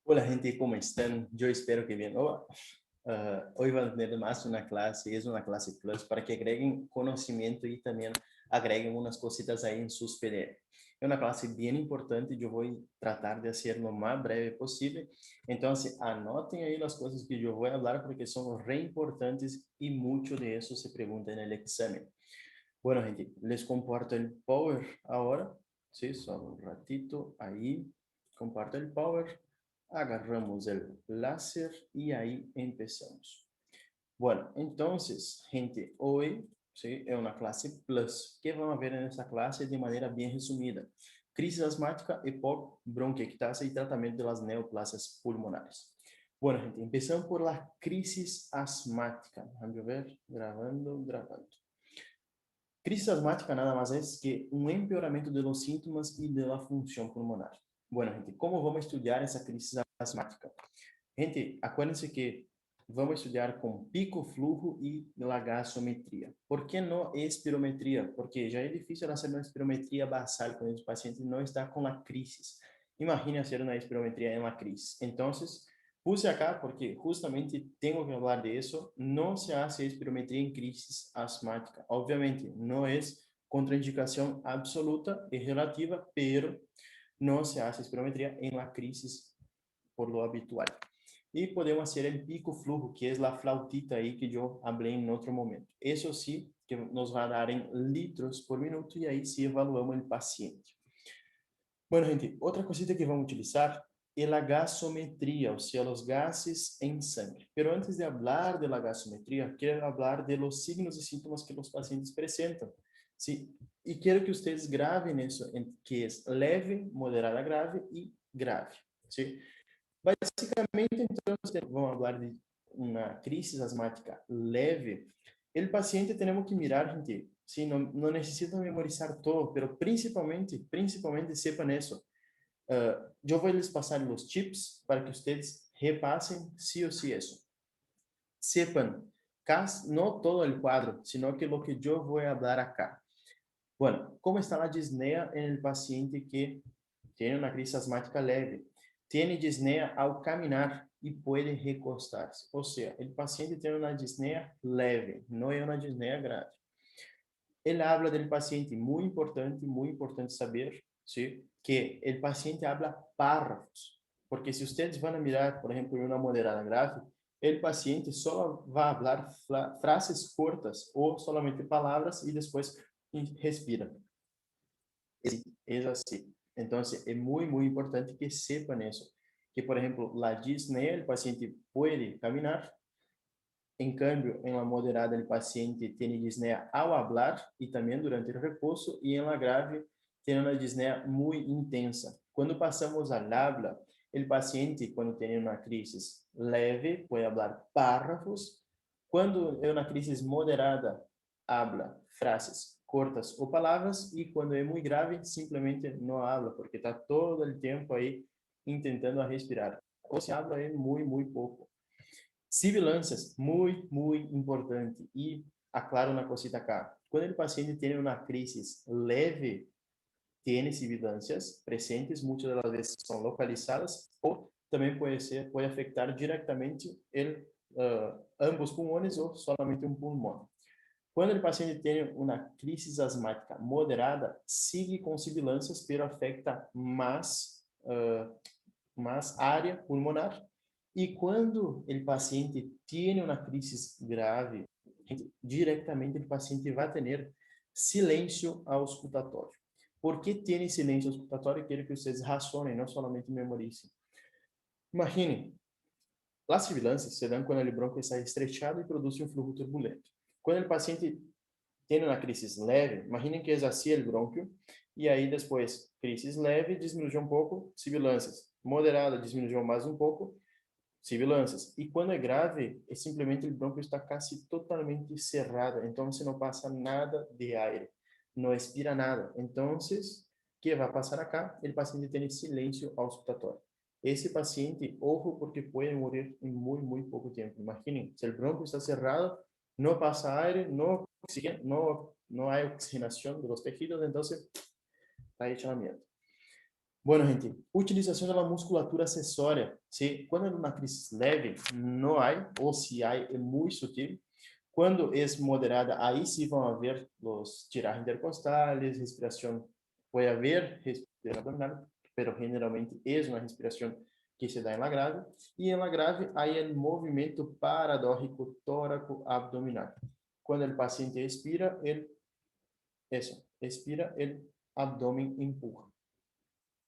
Hola gente, ¿cómo están? Yo espero que bien. Hoy van a tener más una clase, es una clase plus para que agreguen conocimiento y también agreguen unas cositas ahí en sus PDF. Es una clase bien importante, yo voy a tratar de hacer lo más breve posible. Entonces, anoten ahí las cosas que yo voy a hablar porque son re importantes y mucho de eso se pregunta en el examen. Bueno, gente, les comparto el Power ahora. Sí, solo un ratito ahí. Comparto el Power. Agarramos el láser y ahí empezamos. Bueno, entonces, gente, hoy, sí, es una clase plus. ¿Qué vamos a ver en esta clase de manera bien resumida? Crisis asmática, EPOC, bronquiectasia y tratamiento de las neoplasias pulmonares. Bueno, gente, empezamos por la crisis asmática. Déjame ver, grabando. Crisis asmática nada más es que un empeoramento de los síntomas y de la función pulmonar. Bueno, gente, ¿cómo vamos a estudiar esa crisis asmática? Gente, acuérdense que vamos a estudiar con pico, flujo y la gasometría. ¿Por qué no espirometría? Porque ya es difícil hacer una espirometría basal cuando el paciente no está con la crisis. Imagine hacer una espirometría en la crisis. Entonces, puse acá porque justamente tengo que hablar de eso. No se hace espirometría en crisis asmática. Obviamente, no es contraindicación absoluta, es relativa, pero no se hace espirometría en la crisis por lo habitual. Y podemos hacer el pico flujo, que es la flautita ahí que yo hablé en otro momento. Eso sí, que nos va a dar en litros por minuto y ahí sí evaluamos el paciente. Bueno, gente, otra cosita que vamos a utilizar es la gasometría, o sea, los gases en sangre. Pero antes de hablar de la gasometría, quiero hablar de los signos y síntomas que los pacientes presentan. ¿Sí? Y quiero que ustedes graben eso, que es leve, moderada grave y grave. ¿Sí? Básicamente, entonces, vamos a hablar de una crisis asmática leve. El paciente tenemos que mirar, gente, sí, no necesitan memorizar todo, pero principalmente sepan eso. Yo voy a les pasar los chips para que ustedes repasen sí o sí eso. Sepan, no todo el cuadro, sino que lo que yo voy a hablar acá. Bueno, ¿cómo está la disnea en el paciente que tiene una crisis asmática leve? Tiene disnea al caminar y puede recostarse. O sea, el paciente tiene una disnea leve, no es una disnea grave. Él habla del paciente, muy importante saber, ¿sí? Que el paciente habla párrafos. Porque si ustedes van a mirar, por ejemplo, en una moderada grave, el paciente solo va a hablar frases cortas o solamente palabras y después respira. Es así. Entonces, es muy importante que sepan eso. Que, por ejemplo, la disnea, el paciente puede caminar. En cambio, en la moderada, el paciente tiene disnea al hablar y también durante el reposo. Y en la grave, tiene una disnea muy intensa. Cuando pasamos al habla, el paciente, cuando tiene una crisis leve, puede hablar párrafos. Cuando es una crisis moderada, habla frases cortas o palabras. Y cuando es muy grave, simplemente no habla, porque está todo el tiempo ahí intentando respirar. O se habla es muy poco. Sibilâncias, muy importante. Y aclaro una cosita acá. Cuando el paciente tiene una crisis leve, tiene sibilâncias presentes, muchas de las veces son localizadas, o también puede afectar directamente ambos pulmones o solamente un pulmón. Cuando el paciente tiene una crisis asmática moderada, sigue con sibilâncias, pero afecta más área pulmonar. Y cuando el paciente tiene una crisis grave, directamente el paciente va a tener silencio auscultatorio. ¿Por qué tiene silencio auscultatorio? Quiero que ustedes razonen, no solamente memoricen. Imaginen, las sibilancias se dan cuando el bronquio está estrechado y produce un flujo turbulento. Cuando el paciente tiene una crisis leve, imaginen que es así el bronquio, y ahí después, crisis leve, disminuyó un poco, sibilancias. Moderada, disminuyó más un poco, sibilancias. Y cuando es grave, es simplemente el bronquio está casi totalmente cerrado, entonces no pasa nada de aire, no expira nada. Entonces, ¿qué va a pasar acá? El paciente tiene silencio auscultatorio. Ese paciente, ojo, porque puede morir en muy poco tiempo. Imaginen, si el bronquio está cerrado, no pasa aire, no hay oxigenación de los tejidos, entonces está hecho la mierda. Bueno, gente, utilización de la musculatura accesoria, ¿sí? Cuando es una crisis leve, no hay, o si hay, es muy sutil. Cuando es moderada, ahí sí van a ver los tirajes intercostales, respiración, puede haber respiración abdominal, pero generalmente es una respiración que se da en la grave. Y en la grave hay el movimiento paradójico tóraco-abdominal. Cuando el paciente expira, expira, el abdomen empuja.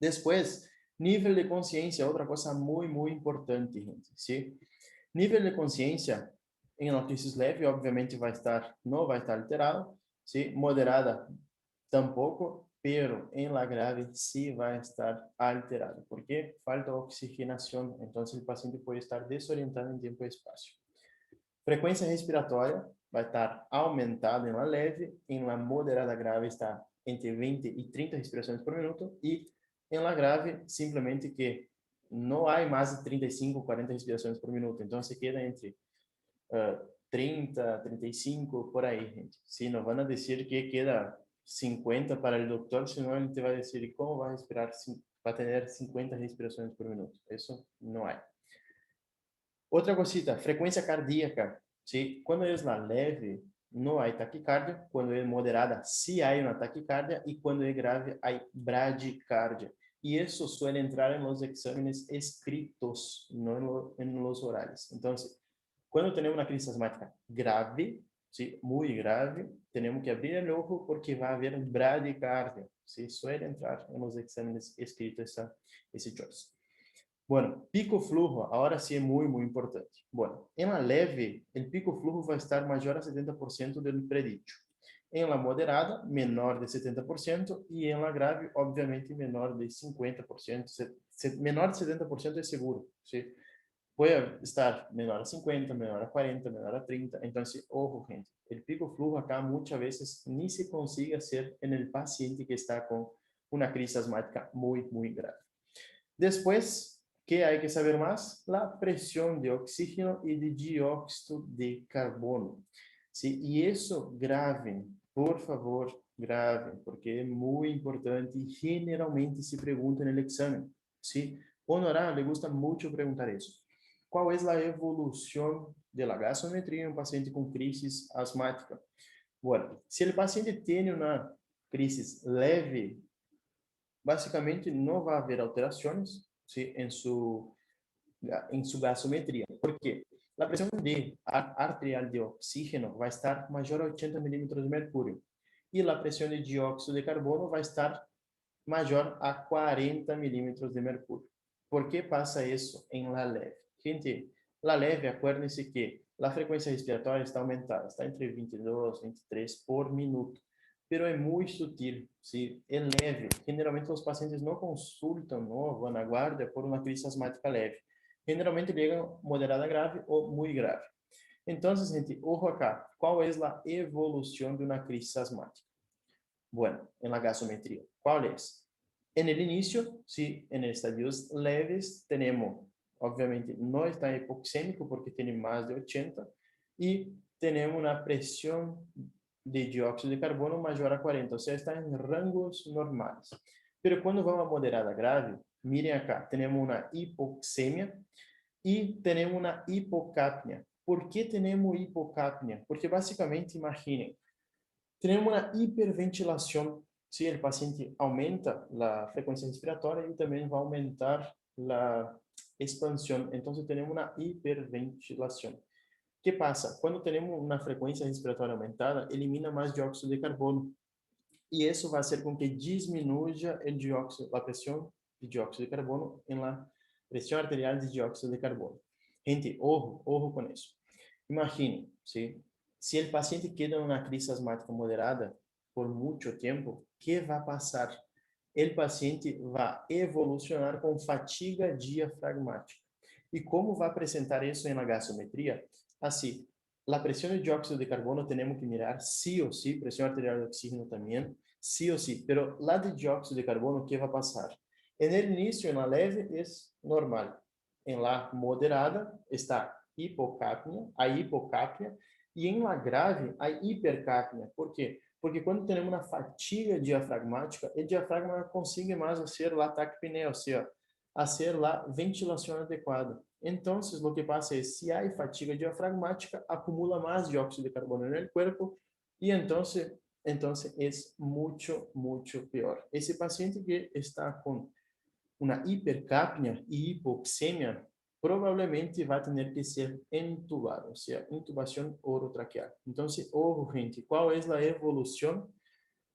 Después, nível de consciência, outra coisa muito importante, gente, ¿sí? Nível de consciência, em notícias leve, obviamente não vai estar alterado, ¿sí? Moderada, tampouco, pero en la grave sí vai estar alterado, porque falta oxigenação, então o paciente pode estar desorientado em tempo e espaço. Frequência respiratória vai estar aumentada em la leve, em la moderada grave está entre 20 e 30 respirações por minuto e em la grave simplesmente que não há mais de 35, 40 respirações por minuto, então se queda entre 30, 35 por aí, gente. Se não vão dizer que queda 50 para o doutor, senão ele te vai dizer como vai respirar para ter 50 respirações por minuto. Isso não há. Outra cosita, frecuencia cardíaca, ¿sí? Cuando es la leve, no hay taquicardia. Cuando es moderada, sí hay una taquicardia. Y cuando es grave, hay bradicardia. Y eso suele entrar en los exámenes escritos, no en los orales. Entonces, cuando tenemos una crisis asmática grave, ¿sí? Muy grave, tenemos que abrir el ojo porque va a haber bradicardia. ¿Sí? Suele entrar en los exámenes escritos ese choice. Bueno, pico flujo, ahora sí es muy importante. Bueno, en la leve, el pico flujo va a estar mayor a 70% del predicho. En la moderada, menor de 70%, y en la grave, obviamente, menor de 50%. Menor de 70% es seguro, ¿sí? Puede estar menor a 50, menor a 40, menor a 30. Entonces, ojo, gente, el pico flujo acá muchas veces ni se consigue hacer en el paciente que está con una crisis asmática muy grave. Después, ¿qué hay que saber más? La presión de oxígeno y de dióxido de carbono. ¿Sí? Y eso graben, por favor, graben, porque es muy importante y generalmente se pregunta en el examen. ¿Sí? Honorar le gusta mucho preguntar eso. ¿Cuál es la evolución de la gasometría en un paciente con crisis asmática? Bueno, si el paciente tiene una crisis leve, básicamente no va a haber alteraciones, ¿sí? en su gasometría. ¿Por qué? La presión arterial de oxígeno va a estar mayor a 80 milímetros de mercurio y la presión de dióxido de carbono va a estar mayor a 40 milímetros de mercurio. ¿Por qué pasa eso en la leve? Gente, la leve, acuérdense que la frecuencia respiratoria está aumentada, está entre 22, 23 por minuto, pero es muy sutil, ¿sí? Es leve. Generalmente los pacientes no consultan, no van a guardia por una crisis asmática leve. Generalmente llegan moderada grave o muy grave. Entonces, gente, ojo acá, ¿cuál es la evolución de una crisis asmática? Bueno, en la gasometría, ¿cuál es? En el inicio, sí, en estadios leves, tenemos, obviamente, no está hipoxémico porque tiene más de 80 y tenemos una presión de dióxido de carbono mayor a 40, o sea, está en rangos normales. Pero cuando vamos a moderada grave, miren acá, tenemos una hipoxemia y tenemos una hipocapnia. ¿Por qué tenemos hipocapnia? Porque básicamente, imaginen, tenemos una hiperventilación. Si el paciente aumenta la frecuencia respiratoria y también va a aumentar la expansión. Entonces tenemos una hiperventilación. ¿Qué pasa? Cuando tenemos una frecuencia respiratoria aumentada, elimina más dióxido de carbono. Y eso va a hacer con que disminuya la presión de dióxido de carbono en la presión arterial de dióxido de carbono. Gente, ojo con eso. Imaginen, ¿sí? Si el paciente queda en una crisis asmática moderada por mucho tiempo, ¿qué va a pasar? El paciente va a evolucionar con fatiga diafragmática. ¿Y cómo va a presentar eso en la gasometría? Así, la presión de dióxido de carbono tenemos que mirar sí o sí, presión arterial de oxígeno también, sí o sí, pero la de dióxido de carbono, ¿qué va a pasar? En el inicio, en la leve, es normal. En la moderada está hipocapnia, a hipocapnia, y en la grave hay hipercapnia. ¿Por qué? Porque quando temos uma fatiga diafragmática, o diafragma não consegue mais fazer o ataque pneu, ou seja, fazer a ventilação adequada. Então, o que passa é, se há fatiga diafragmática, acumula mais dióxido de carbono no corpo e então é muito pior. Esse paciente que está com uma hipercapnia e hipoxemia provavelmente vai ter que ser entubado, ou seja, intubação orotraqueal. Então, ojo, gente, qual é a evolução?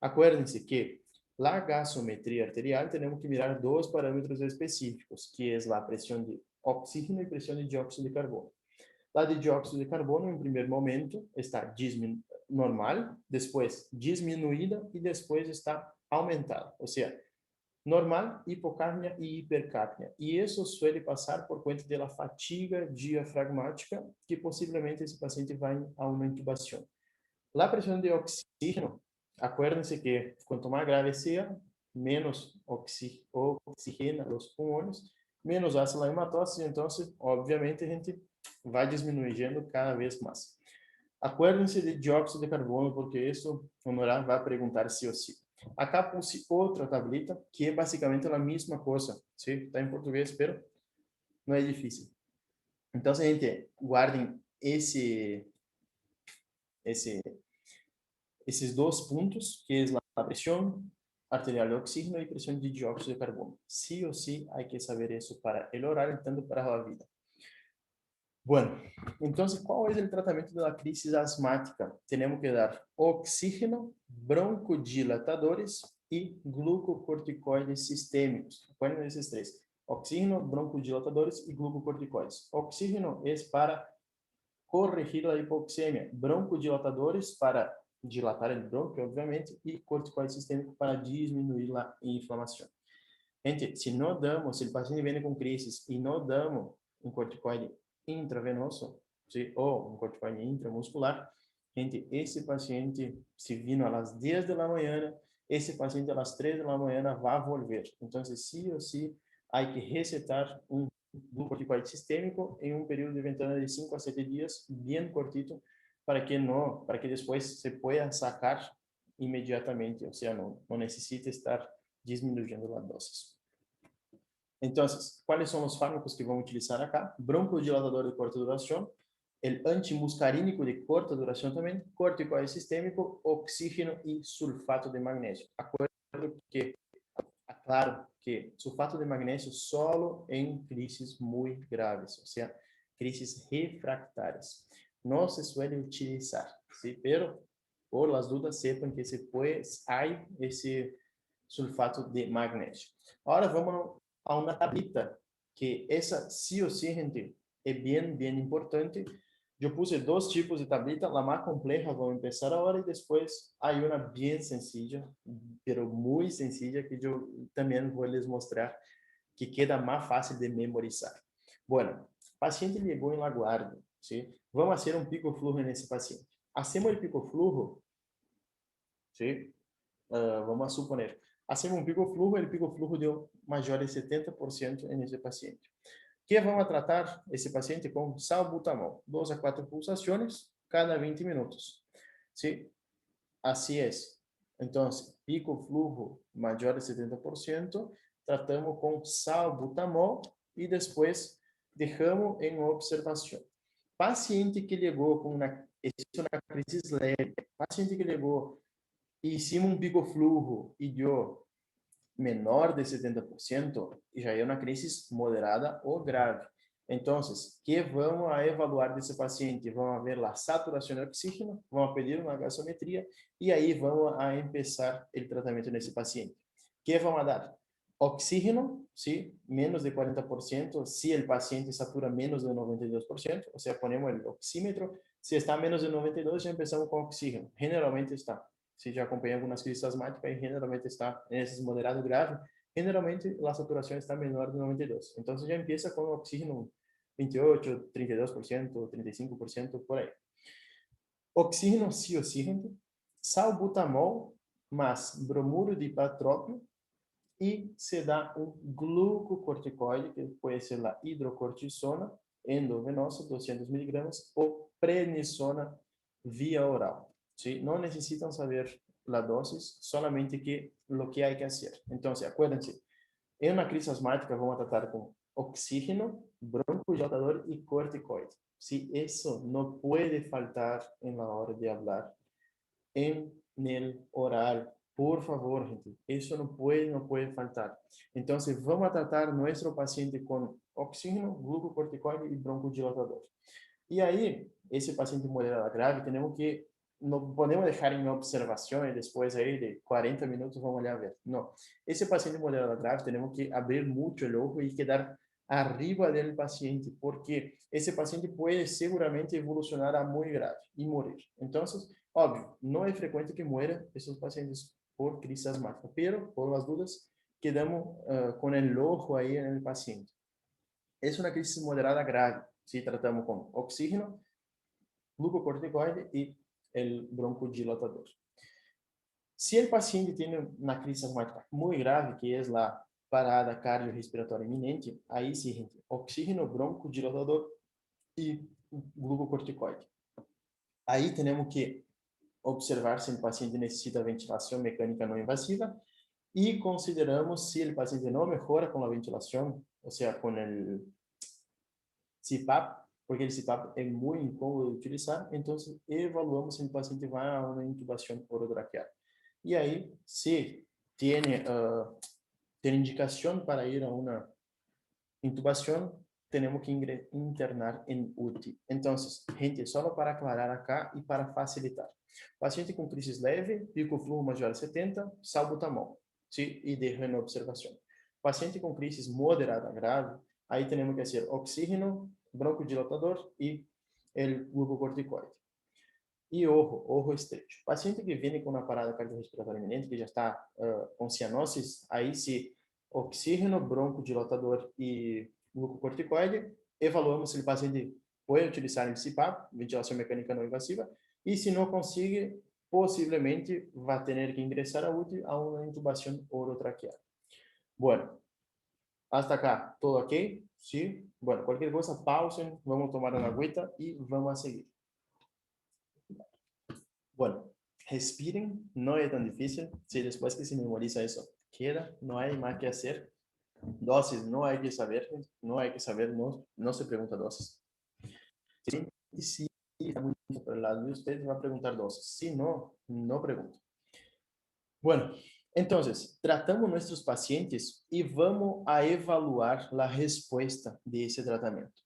Acuérdense que la gasometría arterial tenemos que mirar dos parámetros específicos, que es la presión de oxígeno y presión de dióxido de carbono. La de dióxido de carbono, en primer momento, está normal, después disminuida y después está aumentada. O sea, normal, hipocapnia y hipercapnia. Y eso suele pasar por cuenta de la fatiga diafragmática, que posiblemente ese paciente va a una intubación. La presión de oxígeno, acuérdense que cuanto más grave sea, menos oxigena los pulmones, menos hace la hematosis, entonces, obviamente, a gente vai diminuindo cada vez mais. Acuérdense de dióxido de carbono, porque isso o honorário vai perguntar sí ou sí. Acá puse outra tablita, que é basicamente a mesma coisa, ¿sí? Está em português, pero não é difícil. Então, gente, guardem esses dois pontos, que é a pressão arterial de oxígeno e pressão de dióxido de carbono. Sí ou sí hay que saber isso para el horario, tanto para a vida. Bueno, entonces, ¿cuál es el tratamiento de la crisis asmática? Tenemos que dar oxígeno, broncodilatadores y glucocorticoides sistémicos. Recuerden esos tres: oxígeno, broncodilatadores y glucocorticoides. Oxígeno es para corregir la hipoxemia, broncodilatadores para dilatar el bronquio, obviamente, y corticoide sistémico para disminuir la inflamación. Gente, si no damos, si el paciente viene con crisis y no damos un corticoide intravenoso, ¿sí? O un corticoide intramuscular, gente, ese paciente, si vino a las 10 de la mañana, ese paciente a las 3 de la mañana va a volver. Entonces, sí o sí, hay que recetar un corticoide sistémico en un periodo de ventana de 5 a 7 días, bien cortito, para que después se pueda sacar inmediatamente, o sea, no necesite estar disminuyendo la dosis. Entonces, ¿cuáles son los fármacos que vamos a utilizar acá? Broncodilatador de corta duración, el antimuscarínico de corta duración también, corticoide sistémico, oxígeno y sulfato de magnesio. Acuerdo que, aclaro que sulfato de magnesio solo en crisis muy graves, o sea, crisis refractarias. No se suele utilizar, ¿sí? Pero por las dudas sepan que hay ese sulfato de magnesio. Ahora vamos a una tablita, que esa sí o sí, gente, es bien importante. Yo puse dos tipos de tablita, la más compleja vamos a empezar ahora y después hay una bien sencilla, pero muy sencilla, que yo también voy a les mostrar, que queda más fácil de memorizar. Bueno, paciente llegó en la guardia, ¿sí? Vamos a hacer un pico flujo en ese paciente. Hacemos el pico flujo, ¿sí? Vamos a suponer, hacemos un pico flujo, el pico flujo dio mayor de 70% en ese paciente. ¿Qué vamos a tratar ese paciente con salbutamol? 2 a 4 pulsaciones cada 20 minutos. ¿Sí? Así es. Entonces, pico flujo mayor de 70%, tratamos con salbutamol y después dejamos en observación. Paciente que llegó con una crisis leve, paciente que llegó e hicimos um picoflujo e deu menor de 70%, já é uma crise moderada ou grave. Então, que vamos a evaluar desse paciente? Vamos ver a saturação de oxígeno, vamos pedir uma gasometria e aí vamos a começar o tratamento nesse paciente. Que vamos a dar? Oxígeno, sí, menos de 40%, si el paciente satura menos de 92%, o sea, ponemos el oxímetro, si está menos de 92, ya empezamos con oxígeno, generalmente está. Si ya acompaña algunas crisis asmáticas y generalmente está en ese moderado grave, generalmente la saturación está menor de 92. Entonces ya empieza con oxígeno 28, 32%, 35%, por ahí. Oxígeno sí o sí, gente. Salbutamol más bromuro de ipatrópio y se da un glucocorticoide, que puede ser la hidrocortisona endovenosa, 200 miligramos, o prednisona vía oral. ¿Sí? No necesitan saber la dosis, solamente que lo que hay que hacer. Entonces, acuérdense, en una crisis asmática vamos a tratar con oxígeno, broncodilatador y corticoide. Sí, eso no puede faltar en la hora de hablar en el oral. Por favor, gente, eso no puede faltar. Entonces, vamos a tratar nuestro paciente con oxígeno, glucocorticoide y broncodilatador. Y ahí, ese paciente moderado grave, tenemos que, no podemos dejar en observación y después ahí de 40 minutos vamos a ver. No, ese paciente moderado grave tenemos que abrir mucho el ojo y quedar arriba del paciente, porque ese paciente puede seguramente evolucionar a muy grave y morir. Entonces, obvio, no es frecuente que mueran esos pacientes por crisis asmática, pero por las dudas, quedamos con el ojo ahí en el paciente. Es una crisis moderada grave, si tratamos con oxígeno, glucocorticoide y el broncodilatador. Si el paciente tiene una crisis asmática muy grave, que es la parada cardiorrespiratória inminente, ahí sí, gente, oxígeno, broncodilatador y glucocorticoide. Ahí tenemos que observar si el paciente necesita ventilación mecánica no invasiva y consideramos si el paciente no mejora con la ventilación, o sea, con el CPAP, porque el CPAP es muy incómodo de utilizar, entonces evaluamos si el paciente va a una intubación orotraqueal. Y ahí, si tiene, tiene indicación para ir a una intubación, tenemos que internar en UTI. Entonces, gente, solo para aclarar acá y para facilitar. Paciente com crisis leve, pico flujo maior a 70, salbutamol, ¿sí? Y dejo en observación. Paciente com crisis moderada grave, ahí tenemos que hacer oxígeno, broncodilatador y el glucocorticoide. E ojo estrecho. Paciente que viene com uma parada cardiorrespiratória iminente, que já está com cianosis, aí se oxígeno, broncodilatador e glucocorticoide, evaluamos se o paciente pode utilizar el CPAP, ventilação mecânica não invasiva, e se não consegue, possivelmente vai ter que ingressar a UTI a uma intubação orotraqueal. Bueno, hasta acá, ¿todo ok? Sí. Bueno, cualquier cosa, pausen, vamos a tomar una agüita y vamos a seguir. Bueno, respiren, no es tan difícil. Si después que se memoriza eso, queda, no hay más que hacer. Dosis, no hay que saber, no se pregunta dosis. Si está muy por el lado de usted, va a preguntar dosis. Si no, no pregunta. Bueno, entonces, tratamos nuestros pacientes y vamos a evaluar la respuesta de ese tratamiento.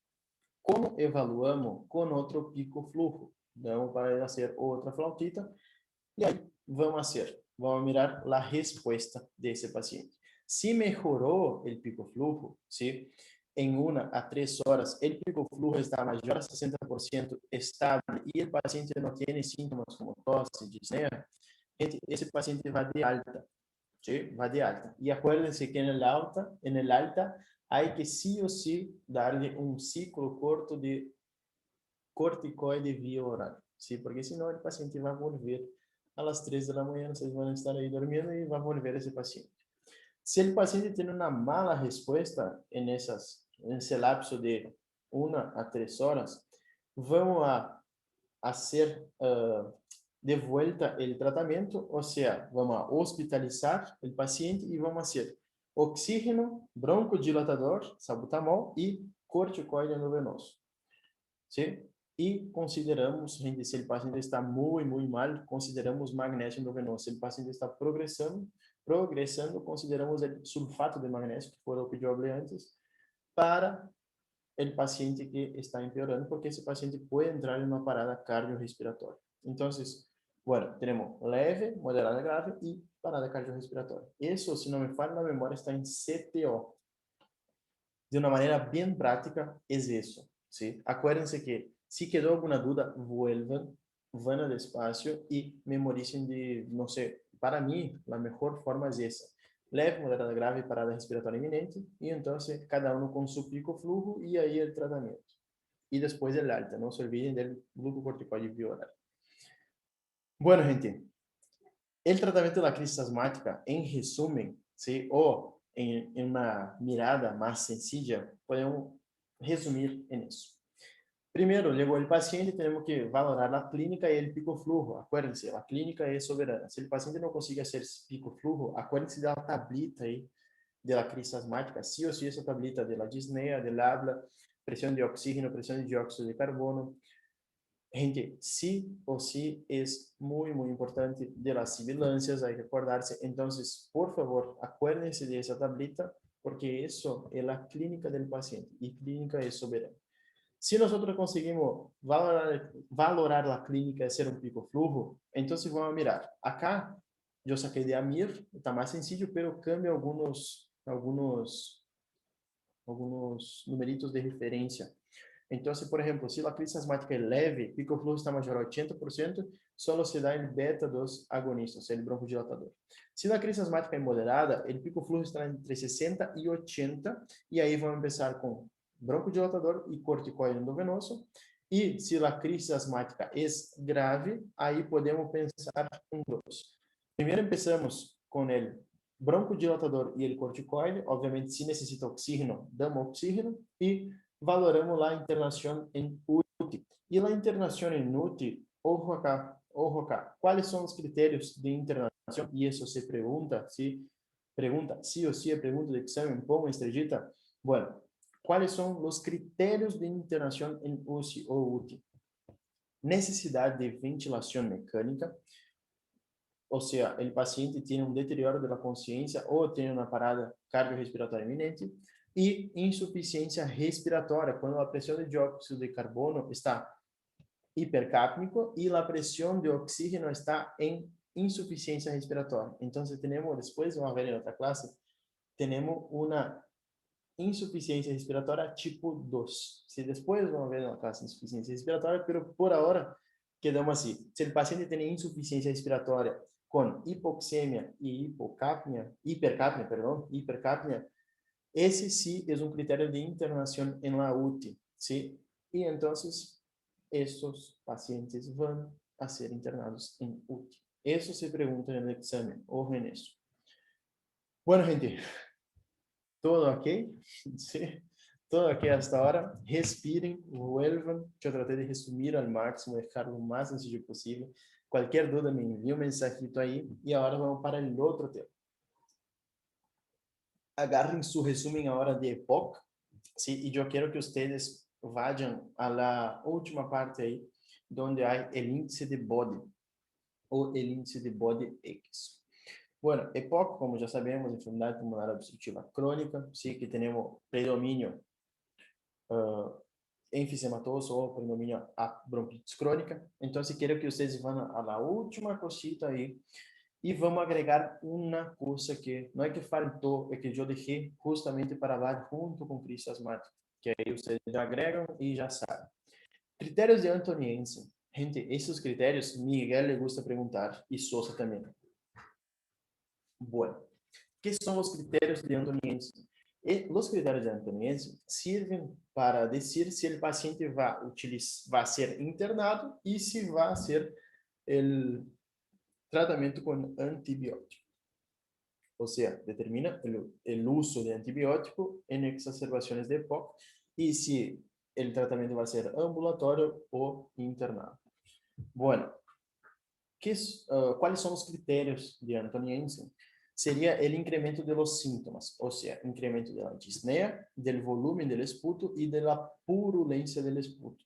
¿Cómo evaluamos? Con otro pico flujo. Vamos para hacer otra flautita y ahí vamos a hacer, vamos a mirar la respuesta de ese paciente. Si mejoró el pico flujo, ¿sí? En 1 a 3 horas, el pico flujo está mayor a 60% estable y el paciente no tiene síntomas como tos y disnea, ese paciente va de alta, ¿sí? Va de alta. Y acuérdense que en el alta hay que sí o sí darle un ciclo corto de corticoide vía oral, ¿sí? Porque si no el paciente va a volver a las 3 de la mañana, ustedes van a estar ahí durmiendo y va a volver ese paciente. Si el paciente tiene una mala respuesta en ese lapso de 1 a 3 horas, vamos a hacer de vuelta el tratamiento, o sea, vamos a hospitalizar el paciente y vamos a hacer oxígeno, broncodilatador, salbutamol y corticoide endovenoso, ¿sí? Y consideramos, gente, si el paciente está muy mal, consideramos magnesio endovenoso. Si el paciente está progresando, consideramos el sulfato de magnesio, que fue lo que yo hablé antes, para el paciente que está empeorando, porque ese paciente puede entrar en una parada cardiorrespiratoria. Entonces, bueno, tenemos leve, moderada grave y parada cardiorrespiratoria. Eso, si no me falla la memoria, está en CTO. De una manera bien práctica, es eso, ¿sí? Acuérdense que si quedó alguna duda, van al espacio y memoricen de, no sé, para mí, la mejor forma es esa. Leve, moderada, grave, parada respiratoria inminente, y entonces cada uno con su pico flujo y ahí el tratamiento. Y después el alta, no se olviden del glucocorticoide vía oral. Bueno, gente, el tratamiento de la crisis asmática, en resumen, ¿sí? O en una mirada más sencilla, podemos resumir en eso. Primero, llegó el paciente, tenemos que valorar la clínica y el pico flujo. Acuérdense, la clínica es soberana. Si el paciente no consigue hacer pico flujo, acuérdense de la tablita ahí de la crisis asmática. Sí o sí esa tablita de la disnea, del habla, presión de oxígeno, presión de dióxido de carbono. Gente, sí o sí es muy, muy importante de las sibilancias, hay que acordarse. Entonces, por favor, acuérdense de esa tablita, porque eso es la clínica del paciente y clínica es soberana. Si nosotros conseguimos valorar la clínica de ser un pico flujo, entonces vamos a mirar. Acá yo saqué de Amir, está más sencillo, pero cambia algunos numeritos de referencia. Entonces, por ejemplo, si la crisis asmática es leve, pico flujo está mayor a 80%, solo se da el beta 2 agonistas, el broncodilatador. Si la crisis asmática es moderada, el pico flujo está entre 60 y 80, y ahí vamos a empezar con broncodilatador y corticoide endovenoso. Y si la crisis asmática es grave, ahí podemos pensar en dos. Primero empezamos con el broncodilatador y el corticoide. Obviamente, si necesita oxígeno, damos oxígeno y valoramos la internación en UTI. Y la internación en UTI, ojo acá, ¿cuáles son los criterios de internación? Y eso se pregunta, ¿sí? Pregunta, sí o sí, pregunta de examen, pongo estrellita. Bueno, ¿cuáles son los criterios de internación en UCI o UTI? Necesidad de ventilación mecánica, o sea, el paciente tiene un deterioro de la conciencia o tiene una parada cardiorrespiratoria inminente, y insuficiencia respiratoria, cuando la presión de dióxido de carbono está hipercápnico y la presión de oxígeno está en insuficiencia respiratoria. Entonces tenemos, después vamos a ver en otra clase, tenemos una insuficiencia respiratoria tipo 2. Si después vamos a ver en la clase insuficiencia respiratoria, pero por ahora quedamos así. Si el paciente tiene insuficiencia respiratoria con hipoxemia y hipercapnia, ese sí es un criterio de internación en la UTI, ¿sí? Y entonces, estos pacientes van a ser internados en UTI. Eso se pregunta en el examen, ojo en eso. Bueno, gente, todo ok, ¿sí? Todo aquí hasta ahora. Respiren, vuelvan. Yo traté de resumir al máximo, dejarlo lo más sencillo posible. Cualquier duda me envía un mensajito ahí. Y ahora vamos para el otro tema. Agarren su resumen ahora de EPOC, ¿sí? Y yo quiero que ustedes vayan a la última parte ahí, donde hay el índice de body, o el índice de body X. Bueno, EPOC, como ya sabemos, enfermedad pulmonar obstructiva crónica, sí, que tenemos predominio enfisematoso o predominio a bronquitis crónica. Entonces, quiero que ustedes van a la última cosita ahí, e vamos agregar uma coisa que não é que faltou, é que eu deixei justamente para falar junto com crisis asmática, que aí vocês já agregam e já sabem. Critérios de Antoniense. Gente, esses critérios, Miguel le gusta perguntar, e Sousa também. Bueno, ¿qué son los criterios de Antoniense? Los criterios de Antoniense sirven para decir si el paciente va a ser internado y si va a hacer el tratamiento con antibiótico. O sea, determina el uso de antibiótico en exacerbaciones de EPOC y si el tratamiento va a ser ambulatorio o internado. Bueno, ¿cuáles son los criterios de Antoniense? Sería el incremento de los síntomas, o sea, incremento de la disnea, del volumen del esputo y de la purulencia del esputo.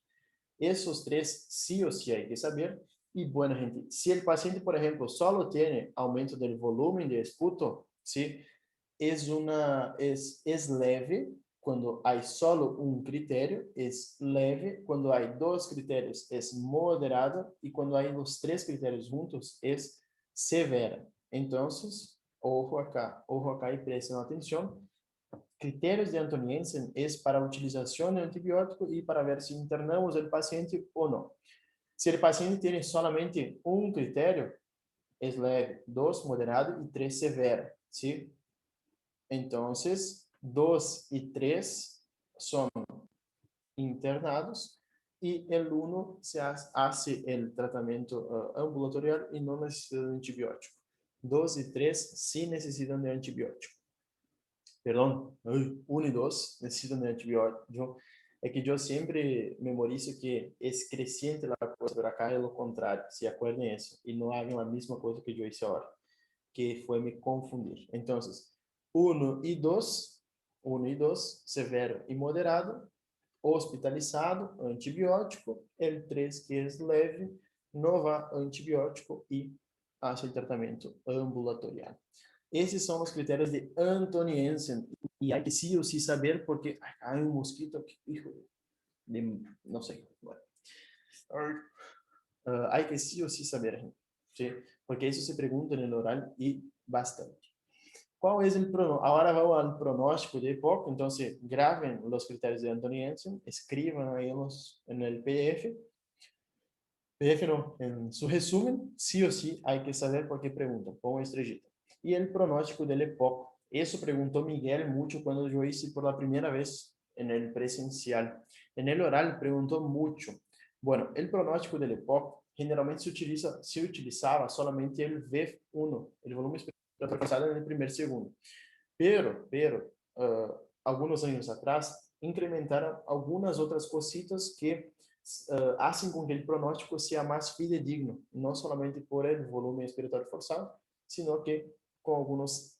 Esos tres sí o sí hay que saber. Y bueno, gente, si el paciente, por ejemplo, solo tiene aumento del volumen de esputo, ¿sí? Es leve cuando hay solo un criterio, es leve y hay dos criterios, es moderada, y cuando hay los tres criterios juntos, es severa. Entonces, ojo acá y presten atención. Criterios de Antoniense es para utilización de antibiótico y para ver si internamos el paciente o no. Si el paciente tiene solamente un criterio, es leve, 2 moderado y 3 severo, ¿sí? Entonces, 2 y 3 son internados y el 1 se hace el tratamiento ambulatorial y no necesita de antibiótico. 2 y 3 sí necesitan de antibiótico. Perdón, 1 y 2 necesitan de antibiótico. É que eu sempre memorizo que é crescente a coisa, pero acá é o contrário. Se acuerden isso e não hagan a mesma coisa que eu hice agora, que foi me confundir. Então, 1 e 2, severo e moderado, hospitalizado, antibiótico, el 3, que é leve, no va antibiótico e hace el tratamento ambulatorial. Esses são os critérios de Anthony Jensen. E há que sim ou sim saber, porque há um mosquito aqui, hijo de, não sei. Bueno. Há que sim ou sim saber, gente. ¿Sí? Porque isso se pergunta no oral e bastante. ¿Cuál es el pronóstico? Ahora vamos al pronóstico de EPOC. Entonces, graben los criterios de Anthony Jensen, escriban ahí en el PDF. PDF no, en su resumen, sí o sí hay que saber por qué preguntan. Pongo estrellita. Y el pronóstico del EPOC. Eso preguntó Miguel mucho cuando yo hice por la primera vez en el presencial. En el oral preguntó mucho. Bueno, el pronóstico del EPOC generalmente se utilizaba solamente el V1, el volumen expiratorio forzado en el primer segundo. Pero, algunos años atrás, incrementaron algunas otras cositas que hacen con que el pronóstico sea más fidedigno, no solamente por el volumen expiratorio forzado, sino que con algunos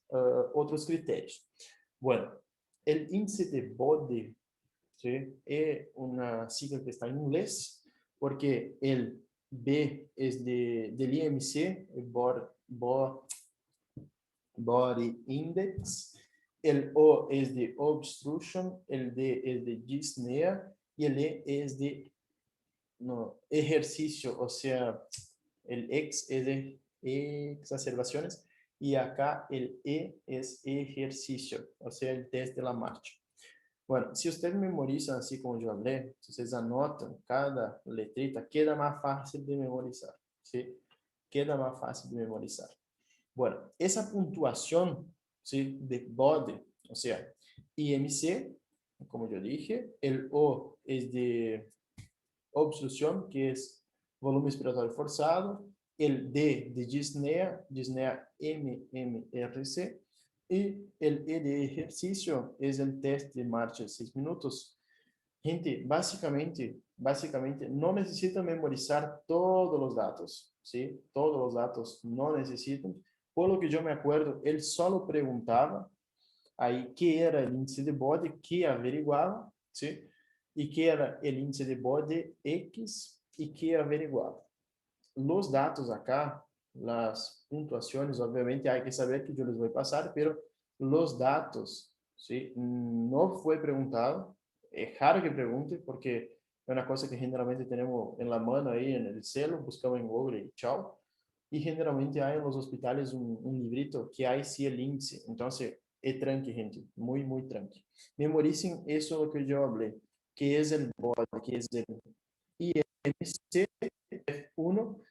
otros criterios. Bueno, el índice de Bode, ¿sí? Es una sigla que está en inglés, porque el B es del IMC, el Body Index, el O es de Obstruction, el D es de Dyspnea y el E es de ejercicio, o sea, el X es de exacerbaciones y acá el E es ejercicio, o sea, el test de la marcha. Bueno, si ustedes memorizan así como yo hablé, si ustedes anotan cada letrita, queda más fácil de memorizar, ¿sí? Queda más fácil de memorizar. Bueno, esa puntuación, ¿sí? De body, o sea, IMC, como yo dije, el O es de obstrucción, que es volumen expiratorio forzado, el D de disnea, disnea MMRC, y el E de ejercicio es el test de marcha de 6 minutos. Gente, básicamente no necesitan memorizar todos los datos, ¿sí? Todos los datos no necesitan. Por lo que yo me acuerdo, él solo preguntaba ahí qué era el índice de Bode, qué averiguaba, ¿sí? Y qué era el índice de Bode X y qué averiguaba. Los datos acá, las puntuaciones, obviamente hay que saber que yo les voy a pasar, pero los datos, ¿sí? No fue preguntado. Es raro que pregunte porque es una cosa que generalmente tenemos en la mano ahí en el celo, buscamos en Google y chao. Y generalmente hay en los hospitales un librito que hay sí el índice. Entonces, es tranqui, gente, muy tranqui. Memoricen eso que yo hablé, que es el BOD, que es el IMC F1,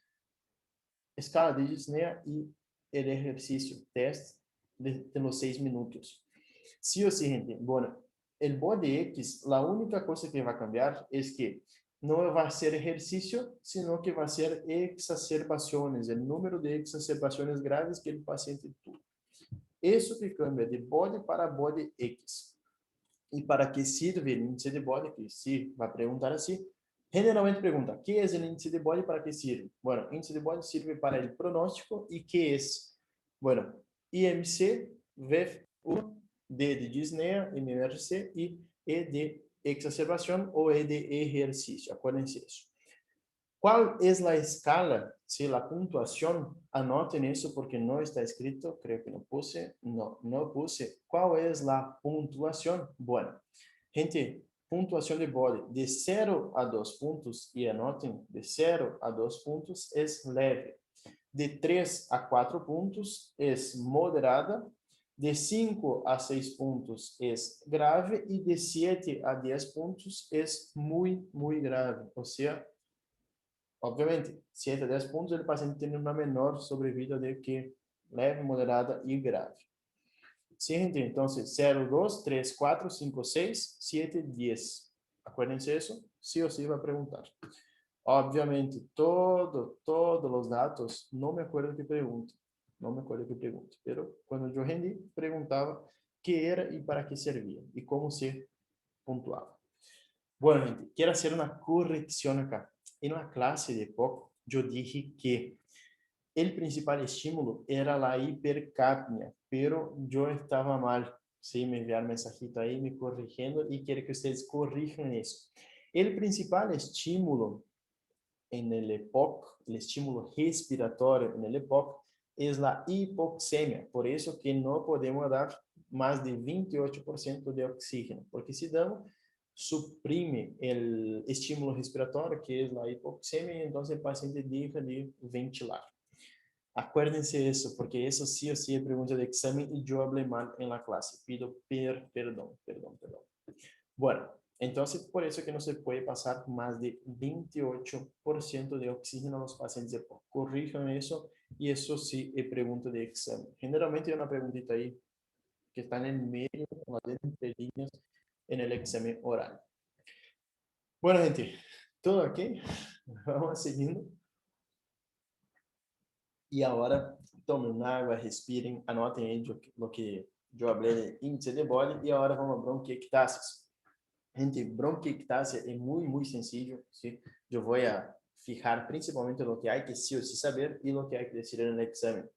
escala de disnea y el ejercicio, test de los 6 minutos. Sí o sí, gente. Bueno, el Bode X, la única cosa que va a cambiar es que no va a ser ejercicio, sino que va a ser exacerbaciones, el número de exacerbaciones graves que el paciente tuvo. Eso que cambia de Bode para Bode X. ¿Y para qué sirve el índice de Bode? Que sí, va a preguntar así. Generalmente pregunta, ¿qué es el índice de Bode y para qué sirve? Bueno, el índice de Bode sirve para el pronóstico y ¿qué es? Bueno, IMC, VEF1, D de disnea, MRC y E de exacerbación o E de ejercicio. Acuérdense eso. ¿Cuál es la escala? Si la puntuación, anoten eso porque no está escrito, creo que no puse, no puse. ¿Cuál es la puntuación? Bueno, gente, puntuación de Bode de 0 a 2 puntos, y anoten, de 0 a 2 puntos es leve. De 3 a 4 puntos es moderada. De 5 a 6 puntos es grave y de 7 a 10 puntos es muy grave. O sea, obviamente, 7 a 10 puntos, el paciente tiene una menor sobrevida de que leve, moderada y grave. ¿Sí, gente? Entonces, 0, 2, 3, 4, 5, 6, 7, 10. Acuérdense eso, sí o sí va a preguntar. Obviamente, todos los datos, no me acuerdo que pregunte, pero cuando yo rendí, preguntaba qué era y para qué servía y cómo se puntuaba. Bueno, gente, quiero hacer una corrección acá. En la clase de POC, yo dije que el principal estímulo era la hipercapnia, pero yo estaba mal. Sí, me enviaron mensajito ahí, me corrigiendo y quiero que ustedes corrijan eso. El principal estímulo en el EPOC, el estímulo respiratorio en el EPOC, es la hipoxemia. Por eso que no podemos dar más de 28% de oxígeno, porque si damos, suprime el estímulo respiratorio, que es la hipoxemia, y entonces el paciente deja de ventilar. Acuérdense eso, porque eso sí o sí es pregunta de examen y yo hablé mal en la clase. Pido perdón. Bueno, entonces por eso que no se puede pasar más de 28% de oxígeno a los pacientes de EPOC. Corrijan eso y eso sí es pregunta de examen. Generalmente hay una preguntita ahí que está en el medio, en las entre líneas, en el examen oral. Bueno, gente, todo aquí. Vamos siguiendo. Y ahora tomen agua, respiren, anoten ahí lo que yo hablé de índice de Bode y ahora vamos a bronquiectasis. Gente, bronquiectasia es muy sencillo, ¿sí? Yo voy a fijar principalmente lo que hay que sí o sí saber y lo que hay que decir en el examen.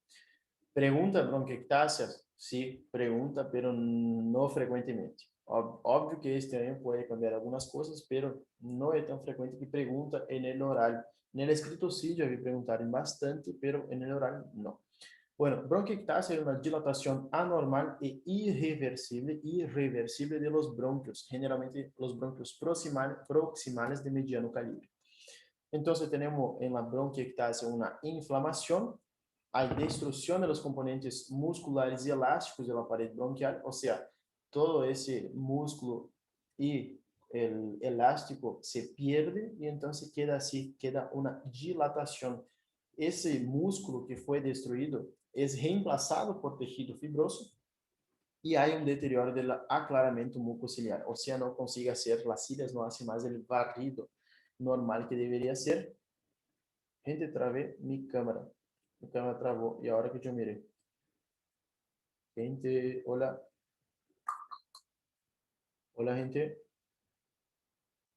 Pregunta bronquiectasia, sí, pregunta, pero no frecuentemente. Óbvio que este año puede cambiar algunas cosas, pero no es tan frecuente que pregunta en el oral. En el escrito sí, ya vi preguntar bastante, pero en el oral no. Bueno, bronquiectasia es una dilatación anormal e irreversible de los bronquios, generalmente los bronquios proximales de mediano calibre. Entonces tenemos en la bronquiectasia una inflamación, hay destrucción de los componentes musculares y elásticos de la pared bronquial, o sea, todo ese músculo y el elástico se pierde y entonces queda así, queda una dilatación. Ese músculo que fue destruido es reemplazado por tejido fibroso y hay un deterioro del aclaramiento mucociliar, o sea, no consigue hacer, las cilias no hacen más el barrido normal que debería ser. Gente, trabé mi cámara trabó y ahora que yo mire. Gente, hola, hola gente,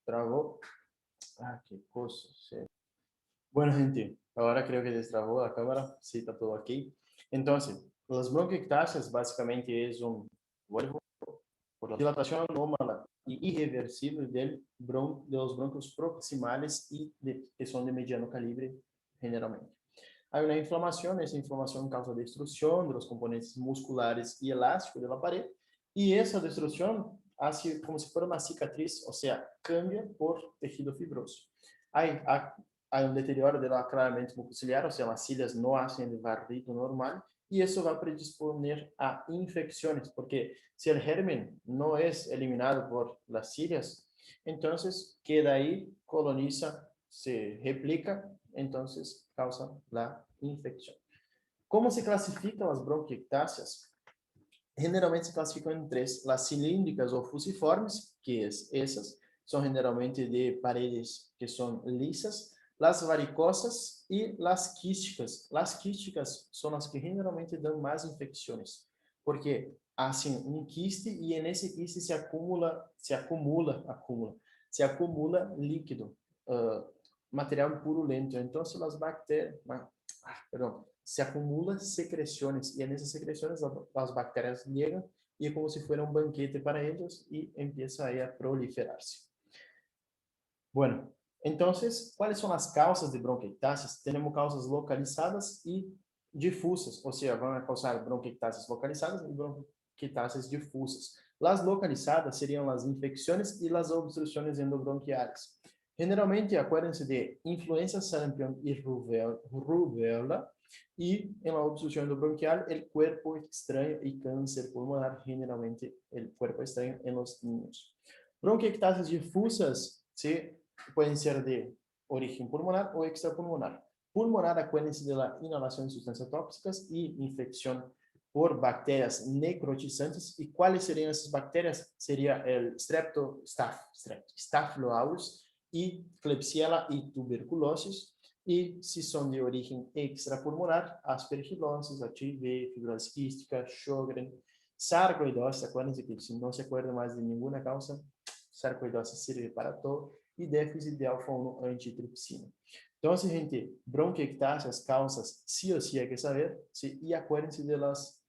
trabó. Ah, qué cosa. Sí. Bueno, gente, ahora creo que destrabó la cámara, sí, está todo aquí. Entonces, las bronquiectasias básicamente es un vuelvo por la dilatación anómala y irreversible de los broncos proximales y que son de mediano calibre generalmente. Hay una inflamación, esa inflamación causa destrucción de los componentes musculares y elásticos de la pared, y esa destrucción hace como si fuera una cicatriz, o sea, cambia por tejido fibroso. Hay, hay un deterioro del aclaramiento mucociliar, o sea, las cilias no hacen el barrido normal, y eso va a predisponer a infecciones, porque si el germen no es eliminado por las cilias, entonces queda ahí, coloniza, se replica, entonces causa la infección. ¿Cómo se clasifican las bronquiectasias? Generalmente se clasifican en tres: las cilíndricas o fusiformes, que es esas, son generalmente de paredes que son lisas, las varicosas y las quísticas. Las quísticas son las que generalmente dan más infecciones, porque hacen un quiste y en ese quiste se acumula líquido, material purulento. Entonces las bacterias, perdón, se acumulan secreciones y en esas secreciones las bacterias llegan y es como si fuera un banquete para ellos y empieza ahí a proliferarse. Bueno, entonces, ¿cuáles son las causas de bronquiectasias? Tenemos causas localizadas y difusas, o sea, van a causar bronquiectasias localizadas y bronquiectasias difusas. Las localizadas serían las infecciones y las obstrucciones endobronquiales. Generalmente, acuérdense de influenza, sarampión y rubéola, y en la obstrucción endobronquial, el cuerpo extraño y cáncer pulmonar, generalmente el cuerpo extraño en los niños. Bronquiectasias difusas, ¿sí? Pueden ser de origen pulmonar o extrapulmonar. Pulmonar, acuérdense de la inhalación de sustancias tóxicas y infección por bacterias necrotizantes. ¿Y cuáles serían esas bacterias? Sería el Staphylococcus y Klebsiella y tuberculosis. Y si son de origen extrapulmonar, aspergilosis, HIV, fibrosis quística, Sjögren, sarcoidosis. Acuérdense que si no se acuerda más de ninguna causa, sarcoidose sirve para todo, y déficit de alfa-1 antitripsina. Entonces, gente, bronquiectasias causas sí o sí hay que saber, ¿sí? Y acuérdense de las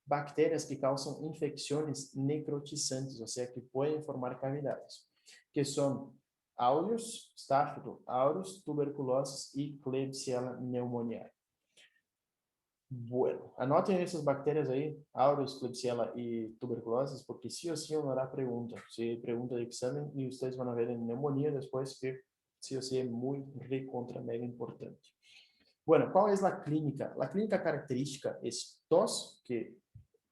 bacterias que causan infecciones necrotizantes, o sea, que pueden formar cavidades, que son aureus, Staphylo aureus, tuberculosis y Klebsiella pneumoniae. Bueno, anoten essas bactérias aí, aureus, Klebsiella e tuberculose, porque sí o sí uno hará pregunta. Sí, pregunta de examen y ustedes van a ver en neumonía después que sí o sí es muy recontra mega importante. Bueno, ¿cuál es la clínica? La clínica característica es tos, que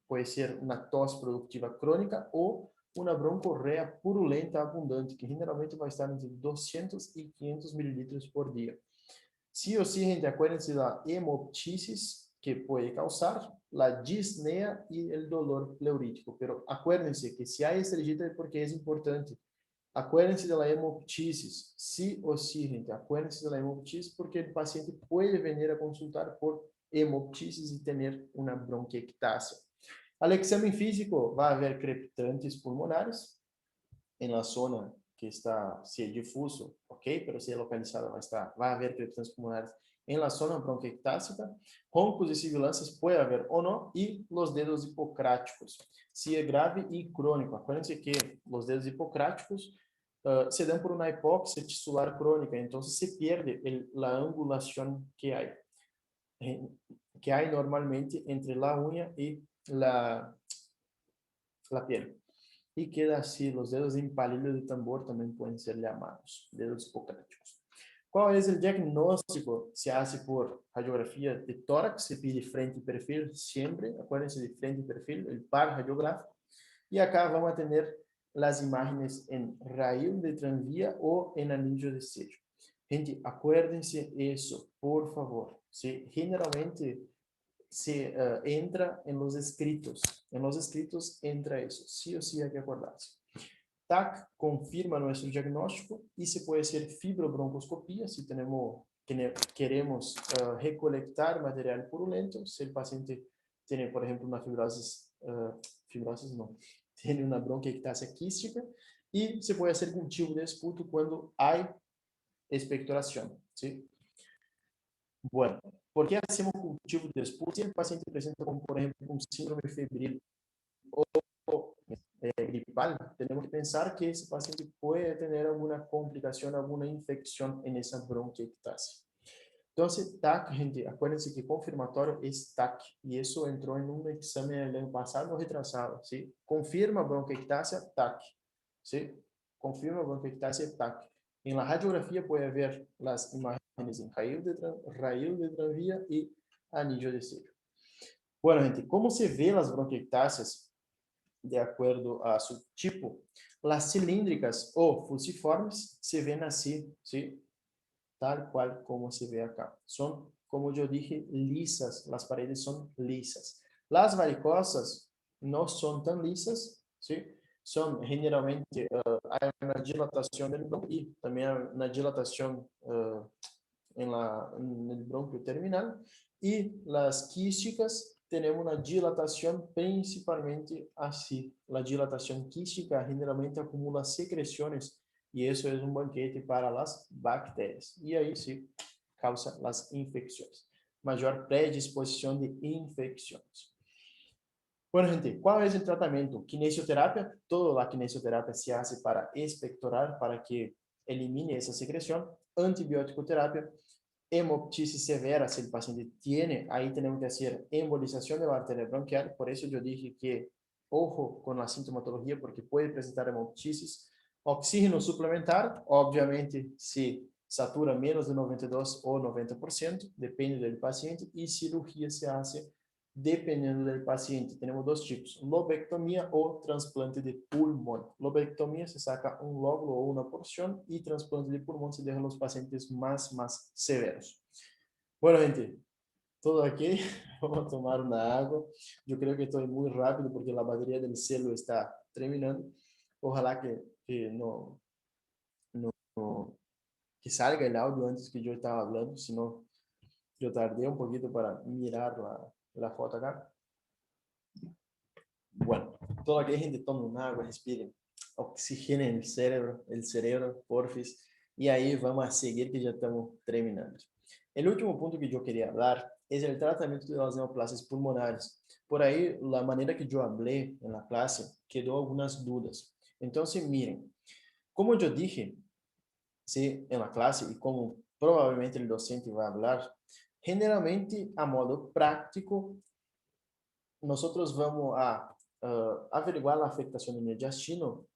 puede ser una tos productiva crónica o una broncorrea purulenta abundante, que generalmente va a estar entre 200 y 500 mililitros por día. Sí o sí, gente, acuérdense de la hemoptisis que puede causar, la disnea y el dolor pleurítico. Pero acuérdense que si hay estrellita es porque es importante. Acuérdense de la hemoptisis, sí o sí, gente. Acuérdense de la hemoptisis porque el paciente puede venir a consultar por hemoptisis y tener una bronquiectasia. Al examen físico va a haber crepitantes pulmonares en la zona que está, si es difuso, ok, pero si es localizado, va a haber crepitantes pulmonares en la zona bronquiectásica, roncos y sibilancias puede haber o no, y los dedos hipocráticos, si es grave y crónico. Acuérdense que los dedos hipocráticos se dan por una hipoxia tisular crónica, entonces se pierde la angulación que hay normalmente entre la uña y la piel. Y queda así, los dedos en palillo de tambor también pueden ser llamados dedos hipocráticos. ¿Cuál es el diagnóstico? Se hace por radiografía de tórax, se pide frente y perfil siempre, acuérdense de frente y perfil, el par radiográfico. Y acá vamos a tener las imágenes en raíl de tranvía o en anillo de sello. Gente, acuérdense eso, por favor. ¿Sí? Generalmente se entra en los escritos. En los escritos entra eso. Sí o sí hay que acordarse. TAC confirma nuestro diagnóstico y se puede hacer fibrobroncoscopía si queremos recolectar material purulento. Si el paciente tiene, por ejemplo, una fibrosis no, tiene una bronquiectasia quística, y se puede hacer cultivo de esputo cuando hay expectoración, ¿sí? Bueno, ¿por qué hacemos cultivo de esputo? Si el paciente presenta, como por ejemplo, un síndrome febril o gripal, tenemos que pensar que ese paciente puede tener alguna complicación, alguna infección en esa bronquiectasia. Entonces, TAC, gente, acuérdense que confirmatorio es TAC, y eso entró en un examen el año pasado o retrasado, ¿sí? Confirma bronquiectasia, TAC, ¿sí? Confirma bronquiectasia, TAC. En la radiografía puede ver las imágenes en raíl de tranvía y anillo de sello. Bueno, gente, ¿cómo se ve las bronquiectasias de acuerdo a su tipo? Las cilíndricas o fusiformes se ven así, ¿sí? Tal cual como se ve acá. Son, como yo dije, lisas, las paredes son lisas. Las varicosas no son tan lisas, ¿sí? Son generalmente, hay una dilatación del bronquio y también hay una dilatación en el bronquio terminal, y las quísticas tenemos una dilatación principalmente así. La dilatación quística generalmente acumula secreciones y eso es un banquete para las bacterias. Y ahí sí causa las infecciones. Mayor predisposición de infecciones. Bueno, gente, ¿cuál es el tratamiento? Kinesioterapia. Toda la kinesioterapia se hace para expectorar, para que elimine esa secreción. Antibiótico terapia. Hemoptisis severa, si el paciente tiene, ahí tenemos que hacer embolización de la arteria bronquial. Por eso yo dije que ojo con la sintomatología, porque puede presentar hemoptisis. Oxígeno suplementar, obviamente, si satura menos de 92 o 90%, depende del paciente, y cirugía se hace dependendo del paciente. Tenemos dos tipos, lobectomía o trasplante de pulmón. Lobectomía se saca un lóbulo o una porción, y trasplante de pulmón se deja los pacientes más severos. Bueno, gente, todo aquí. Vamos a tomar una agua. Yo creo que estoy muy rápido porque la batería del celular está terminando. Ojalá que que salga el audio antes que yo estaba hablando, si no, yo tardé un poquito para mirar la foto acá. Bueno, todo aquí, gente, tomen un agua, respiren. oxigene el cerebro, porfis. Y ahí vamos a seguir que ya estamos terminando. El último punto que yo quería hablar es el tratamiento de las neoplasias pulmonares. Por ahí, la manera que yo hablé en la clase quedó algunas dudas. Entonces, miren, como yo dije, ¿sí? En la clase y como probablemente el docente va a hablar, generalmente a modo práctico, nosotros vamos a averiguar la afectación en el intestino,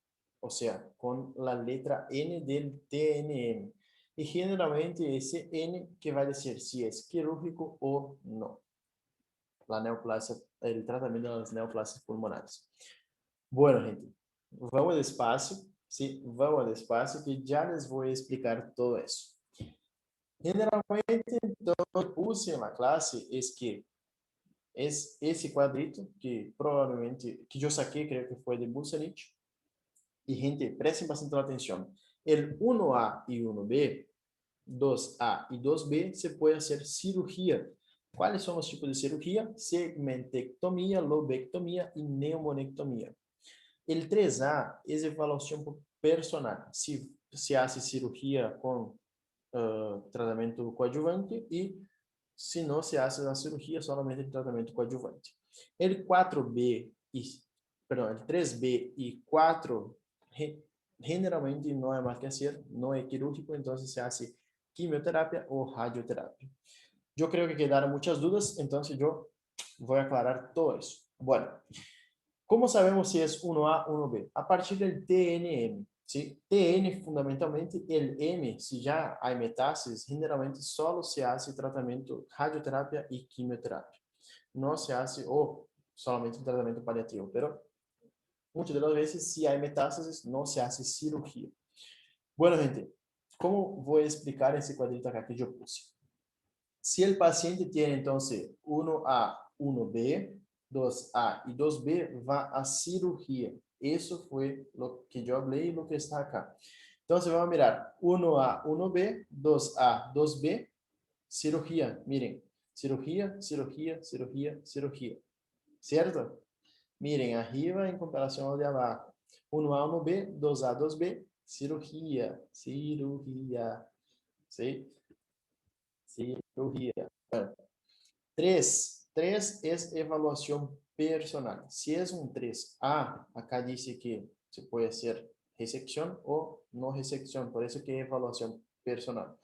o sea, con la letra N del TNM. Y generalmente ese N que va a decir si es quirúrgico o no. La neoplasia, el tratamiento de las neoplasias pulmonares. Bueno, gente, vamos despacio, ¿sí? Vamos despacio que ya les voy a explicar todo eso. Generalmente, então, eu puse na classe esse quadrito, que provavelmente, que eu saquei, creio que foi de Bussanich. E, gente, prestem bastante atenção. El 1A e 1B, 2A e 2B, se pode fazer cirurgia. Quais são os tipos de cirurgia? Segmentectomia, lobectomia e pneumonectomia. El 3A é avaliação personal. Se hace cirurgia com tratamento coadjuvante e se não se hace a cirurgia, solamente el tratamento coadjuvante. El 4B e, perdão, el 3B e 4 generalmente não é mais que hacer, não é quirúrgico, então se hace quimioterapia ou radioterapia. Eu creio que quedaram muitas dúvidas, então eu vou aclarar todo isso. Bueno, como sabemos se é 1A, 1B? A partir do TNM. ¿Sí? TN, fundamentalmente, el M, si ya hay metástasis, generalmente solo se hace tratamiento radioterapia y quimioterapia. No se hace, o solamente tratamiento paliativo, pero muchas de las veces, si hay metástasis, no se hace cirugía. Bueno, gente, ¿cómo voy a explicar ese cuadrito acá que yo puse? Si el paciente tiene, entonces, 1A, 1B, 2A y 2B, va a cirugía. Eso fue lo que yo hablé y lo que está acá. Entonces vamos a mirar 1A, 1B, 2A, 2B, cirugía. Miren, cirugía, cirugía, cirugía, cirugía. ¿Cierto? Miren, arriba en comparación al de abajo. 1A, 1B, 2A, 2B, cirugía, cirugía. ¿Sí? Cirugía. Bueno, 3 es evaluación personal. Si es un 3A, acá dice que se puede hacer resección o no resección, por eso que es evaluación personal.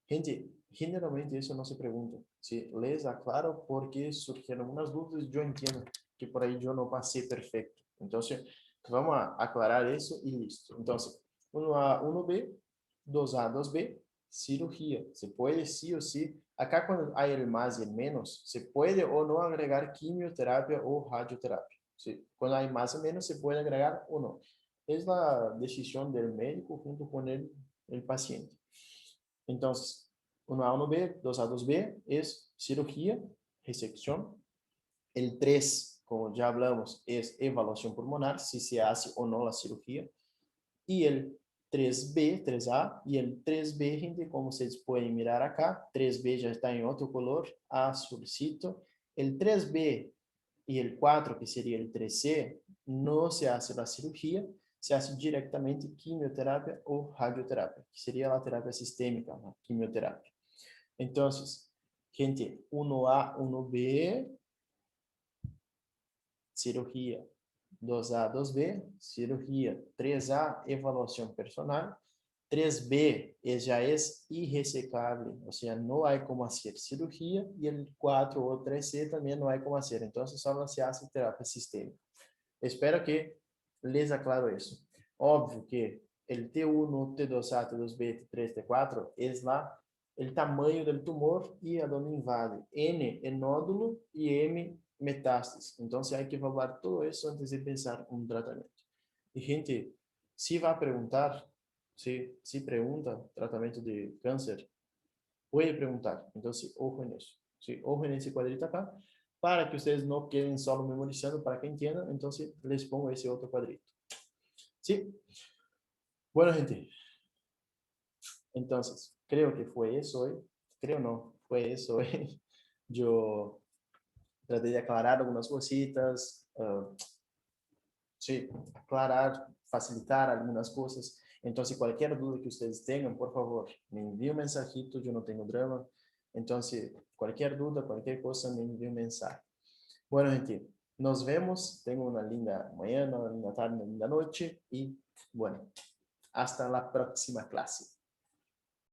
Gente, generalmente eso no se pregunta. Si les aclaro porque surgieron unas dudas, yo entiendo que por ahí yo no pasé perfecto. Entonces, vamos a aclarar eso y listo. Entonces, 1A, 1B, 2A, 2B, cirugía. Se puede sí o sí. Acá cuando hay el más y el menos, se puede o no agregar quimioterapia o radioterapia. ¿Sí? Cuando hay más o menos, se puede agregar o no. Es la decisión del médico junto con el paciente. Entonces, 1A, 1B, 2A, 2B es cirugía, resección. El 3, como ya hablamos, es evaluación pulmonar, si se hace o no la cirugía. Y el 3B, 3A y el 3B, gente, como ustedes pueden mirar acá, 3B ya está en otro color, azulcito. El 3B y el 4, que sería el 3C, no se hace la cirugía, se hace directamente quimioterapia o radioterapia, que sería la terapia sistémica, la quimioterapia. Entonces, gente, 1A, 1B, cirugía. 2A, 2B, cirugía. 3A, evaluación personal. 3B ya es irresecable, o sea, no hay como hacer cirugía. Y el 4 o 3C también no hay como hacer. Entonces, solo se hace terapia sistémica. Espero que les aclaro eso. Óbvio que el T1, T2A, T2B, T3, T4 es el tamaño del tumor y a dónde invade. N, el nódulo y M, metástasis. Entonces hay que evaluar todo eso antes de pensar un tratamiento. Y gente, si va a preguntar, si pregunta tratamiento de cáncer, puede preguntar. Entonces, ojo en eso. ¿Sí? Ojo en ese cuadrito acá, para que ustedes no queden solo memorizando, para que entiendan. Entonces, les pongo ese otro cuadrito. ¿Sí? Bueno, gente. Entonces, creo que fue eso hoy. Creo no, fue eso hoy. Yo traté de aclarar algunas cositas. sí, aclarar, facilitar algunas cosas. Entonces, cualquier duda que ustedes tengan, por favor, me envíe un mensajito, yo no tengo drama. Entonces, cualquier duda, cualquier cosa, me envíe un mensaje. Bueno, gente, nos vemos. Tengo una linda mañana, una linda tarde, una linda noche y bueno, hasta la próxima clase.